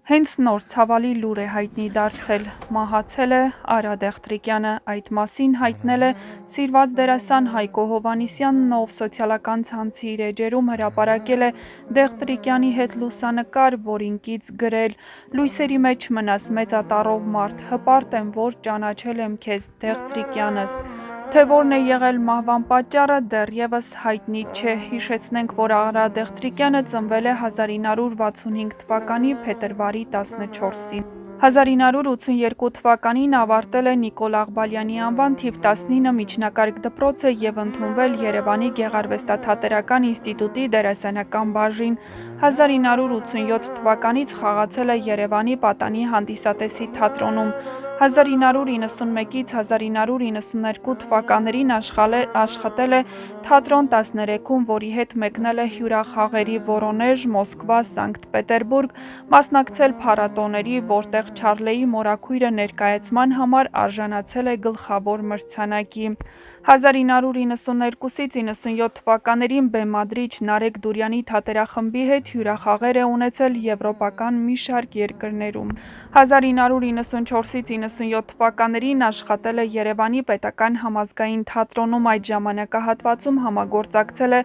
Հենց նոր ցավալի լուր է հայտնի դարձել. մահացել է Արա Դեղտրիկյանը, այդ մասին հայտնել է սիրված դերասան Հայկո Հովհաննիսյանն, ով սոցիալական ցանցի իր էջերում հրապարակել է Դեղտրիկյանի հետ լուսանկար, որին կից գրել. «Լույսերի մեջ մնաս մեծատառով մարդ, հպարտ եմ, որ ճանաչել եմ քեզ, Դեղտրիկյանս»։ Թե որն է եղել մահվան պատճառը, դեռևս հայտնի չէ։ Հիշեցնենք, որ Արա Դեղտրիկյանը ծնվել է 1965 թվականի փետրվարի 14-ին։ 1982 թվականին ավարտել է Նիկոլ Աղբալյանի անվան թիվ 19 միջնակարգ դպրոցը և ընդունվել Երևանի Գեղարվեստաթատերական ինստիտուտի դերասանական բաժին։ 1987 թվականից խաղացել է Երևանի Պատանի հանդիսատեսի թատրոնում։ 1991-ից 1992 թվականներին աշխատել է թատրոն 13-ում, որի հետ մեկնել է հյուրախաղերի Վորոնեժ, Մոսկվա, Սանկտ Պետերբուրգ, մասնակցել փառատոների, որտեղ Չարլեի մորաքույրը ներկայացման համար արժանացել է գլխավոր մրցանակի։ 1992-ից 97 թվականներին բեմադրիչ Նարեկ Դուրյանի թատերախմբի հետ հյուրախաղեր է ունեցել եվրոպական մի շարք երկրներում։ 1994-ից 97 թվականներին աշխատել է Երևանի պետական համազգային թատրոնում, այդ ժամանակահատվածում համագործակցել է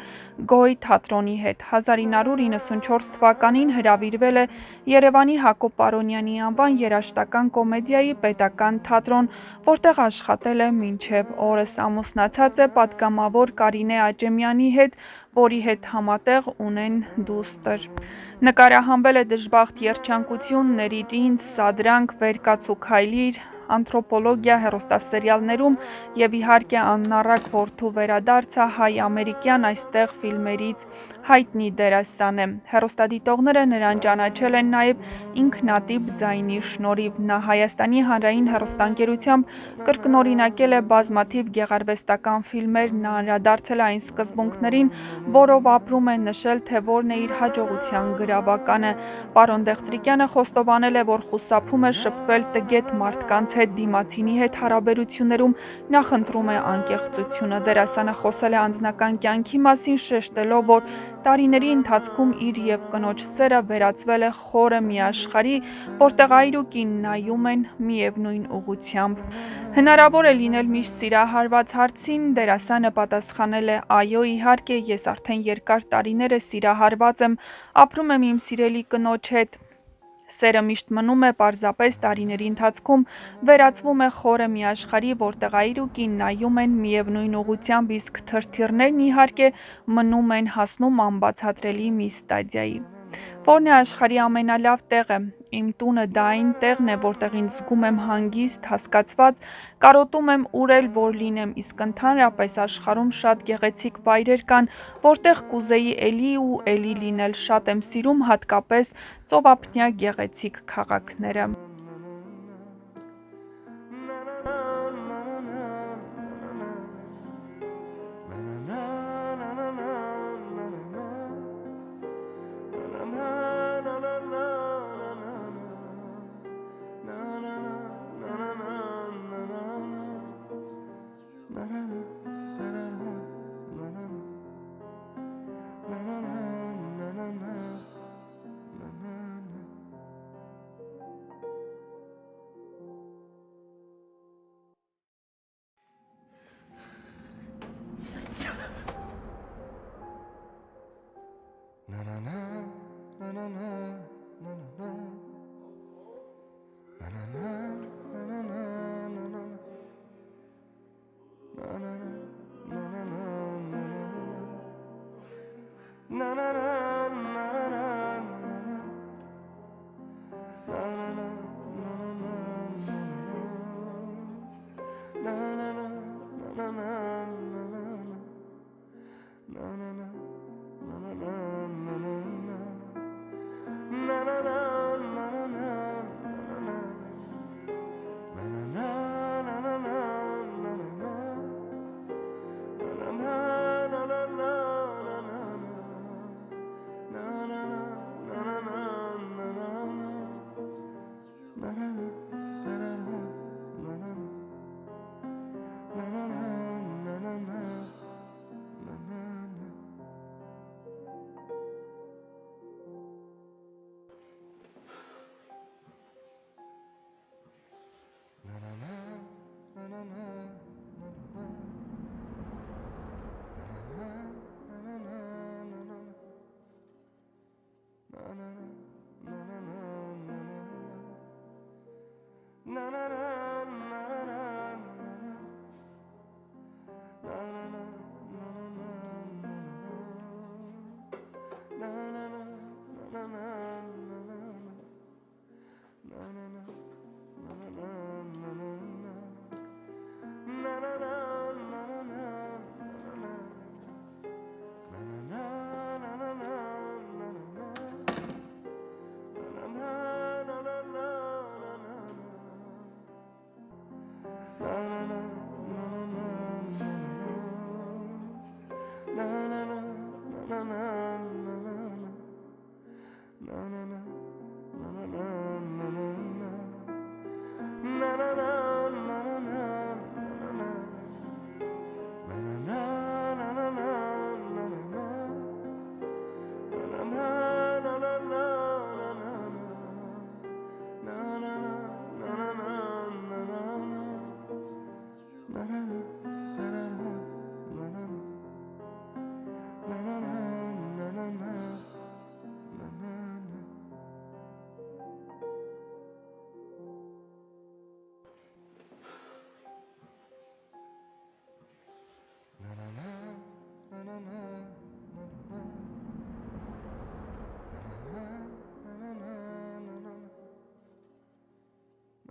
Գոյ թատրոնի հետ։ 1994 թվականին հրավիրվել է Երևանի Հակոբ Պարոնյանի անվան երաժշտական կոմեդիայի պետական թատրոն, որտեղ աշխատել է մինչև օրս, ամուսնացած է պատգամավոր Կարինե Աճեմյանի հետ, որի հետ համատեղ ունեն դուստր։ Նկարահանվել է «Դժբախտ երջանկություն», «Ների ինձ», «Սադրանք», «Վեր կաց ու քայլիր», «Անթրոպոլոգիա» հեռուստասերիալներում և իհարկե աննառակ որդու վերադարձը հայ-ամերիկյան այստեղ ֆիլմերից հայտնի դերասան է։ Հեռուստադիտողները նրան ճանաչել են նաև ինքնատիպ ձայնի շնորհիվ։ Նա Հայաստանի հանրային հեռուստաընկերությամբ կրկնօրինակել է բազմաթիվ գեղարվեստական ֆիլմեր, նա անդրադարձել է այն սկզբունքներին, որով ապրում է, նշել, թե որն է իր հաջողության գրավականը։ Պարոն Դեղտրիկյանը խոստովանել է, որ խուսափում է շփվել տգետ մարդկանց հետ, դիմացինի հետ հարաբերություններում նախընտրում է անկեղծությունը։ Դերասանը խոսել է անձնական կյանքի մասին, շեշտելով, որ տարիների ընթացքում իր և կնոջ սերը վերածվել է խորը մի աշխարհի, որտեղ այր ու կին նայում են միևնույն ուղղությամբ։ Հնարավոր է լինել միշտ սիրահարված հարցին, դերասանը պատասխանել է. «Այո, իհարկե, ես արդեն երկար տարիներ է սիրահարված եմ, ապրում եմ իմ սիրելի կնոջ հետ։ Սերը միշտ մնում է, պարզապես տարիների ընթացքում վերածվում է խորը մի աշխարհի, որտեղ այր ու կին նայում են միևնույն ուղղությամբ, իսկ թրթիռներն իհարկե մնում են, հասնում անբացատրելի մի ստադիայի։ Որն է աշխարհի ամենալավ տեղը։ Իմ տունը դա այն տեղն է, որտեղ ինձ զգում եմ հանգիստ, հասկացված, կարոտում եմ ուր էլ որ լինեմ, իսկ ընդհանրապես աշխարհում շատ գեղեցիկ վայրեր կան, որտեղ կուզեի էլի ու էլի լինել, շատ եմ սիրում հատկապես ծովափնյա գեղեցիկ քաղաքները»։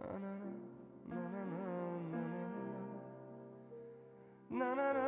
Na na na